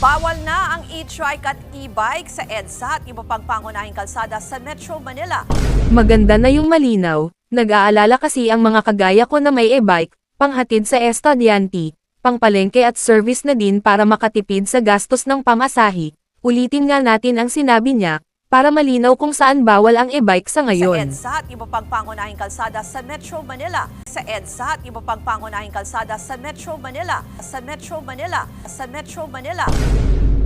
Bawal na ang e-trike at e-bike sa EDSA at iba pang pangunahing kalsada sa Metro Manila. Maganda na yung malinaw, nag-aalala kasi ang mga kagaya ko na may e-bike, panghatid sa estudyante, pangpalengke at service na din para makatipid sa gastos ng pamasahe. Ulitin nga natin ang sinabi niya, para malinaw kung saan bawal ang e-bike sa Sa ngayon. EDSA at iba pang pangunahing kalsada sa Metro Manila. Sa EDSA at iba pang pangunahing kalsada sa Metro Manila. Sa Metro Manila. Sa Metro Manila.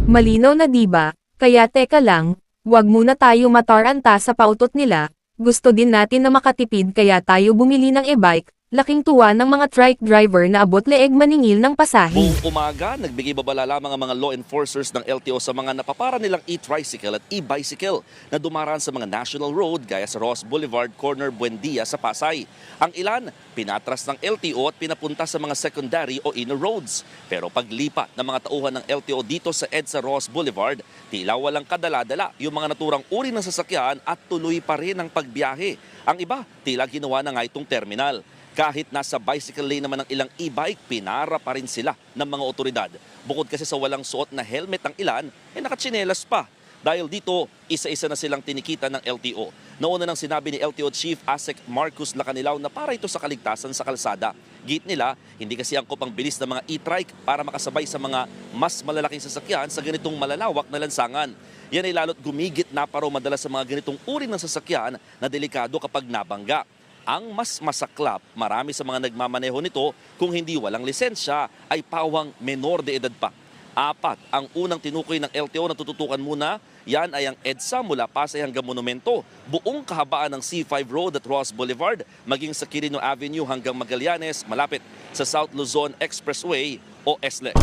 Malinaw na diba? Kaya teka lang, wag muna tayo mataranta sa pautot nila. Gusto din natin na makatipid kaya tayo bumili ng e-bike. Laking tuwa ng mga trike driver na abot leeg maningil ng pasahe. Buong umaga, nagbigay babala lamang ang mga law enforcers ng LTO sa mga napapara nilang e-tricycle at e-bicycle na dumaraan sa mga national road gaya sa Ross Boulevard, Corner Buendia sa Pasay. Ang ilan, pinatras ng LTO at pinapunta sa mga secondary o inner roads. Pero paglipat ng mga tauhan ng LTO dito sa EDSA Ross Boulevard, tila walang kadala-dala yung mga naturang uri ng sasakyan at tuloy pa rin ang pagbiyahe. Ang iba, tila ginawa na nga itong terminal. Kahit nasa bicycle lane naman ng ilang e-bike, pinara pa rin sila ng mga otoridad. Bukod kasi sa walang suot na helmet ang ilan, nakatsinelas pa. Dahil dito, isa-isa na silang tinikita ng LTO. Nauna nang sinabi ni LTO Chief Asek Marcus Lacanilaw na para ito sa kaligtasan sa kalsada. Git nila, hindi kasi angkop ang bilis ng mga e-trike para makasabay sa mga mas malalaking sasakyan sa ganitong malalawak na lansangan. Yan ay lalo't gumigit na paro madalas sa mga ganitong uri ng sasakyan na delikado kapag nabangga. Ang mas masaklap, marami sa mga nagmamaneho nito kung hindi walang lisensya ay pawang menor de edad pa. 4 ang unang tinukoy ng LTO na tututukan muna, yan ay ang EDSA mula Pasay hanggang Monumento, buong kahabaan ng C5 Road at Ross Boulevard, maging sa Quirino Avenue hanggang Magallanes, malapit sa South Luzon Expressway o SLEX.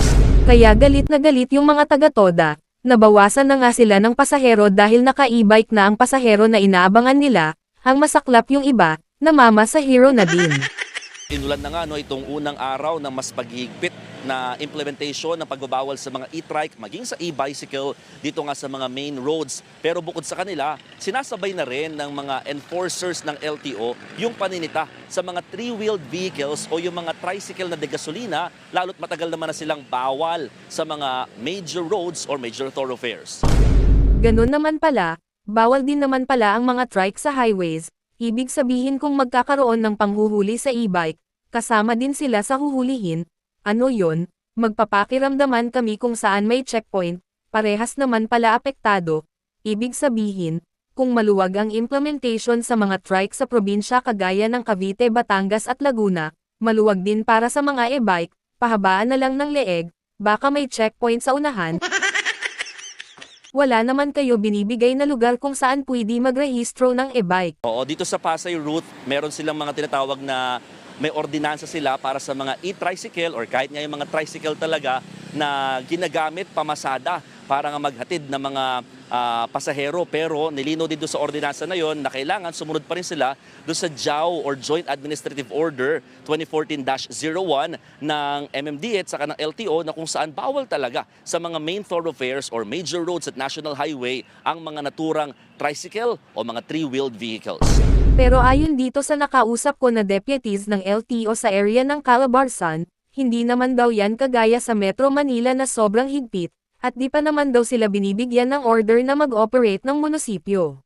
Kaya galit na galit yung mga taga-toda. Nabawasan na nga sila ng pasahero dahil naka-e-bike na ang pasahero na inaabangan nila, ang masaklap yung iba, namama sa hero na din. Inulan na nga itong unang araw ng mas paghihigpit na implementation ng pagbabawal sa mga e-trike maging sa e-bicycle dito nga sa mga main roads. Pero bukod sa kanila, sinasabay na rin ng mga enforcers ng LTO yung paninita sa mga three-wheeled vehicles o yung mga tricycle na degasolina, lalo't matagal naman na silang bawal sa mga major roads or major thoroughfares. Ganun naman pala, bawal din naman pala ang mga trike sa highways. Ibig sabihin kung magkakaroon ng panghuhuli sa e-bike, kasama din sila sa huhulihin. Ano yon? Magpapakiramdaman kami kung saan may checkpoint, parehas naman pala apektado. Ibig sabihin, kung maluwag ang implementation sa mga trike sa probinsya kagaya ng Cavite, Batangas at Laguna, maluwag din para sa mga e-bike, pahabaan na lang ng leeg, baka may checkpoint sa unahan. Wala naman kayo binibigay na lugar kung saan pwede magrehistro ng e-bike. Oo, dito sa Pasay route, meron silang mga tinatawag na may ordinansa sila para sa mga e-tricycle or kahit nga yung mga tricycle talaga na ginagamit pamasada para nga maghatid ng mga pasahero. Pero nilino din doon sa ordinansa na yon na kailangan sumunod pa rin sila doon sa JAO or Joint Administrative Order 2014-01 ng MMDA at saka ng LTO na kung saan bawal talaga sa mga main thoroughfares or major roads at national highway ang mga naturang tricycle o mga three-wheeled vehicles. Pero ayon dito sa nakausap ko na deputies ng LTO sa area ng Calabarzon, hindi naman daw yan kagaya sa Metro Manila na sobrang higpit, at di pa naman daw sila binibigyan ng order na mag-operate ng munisipyo.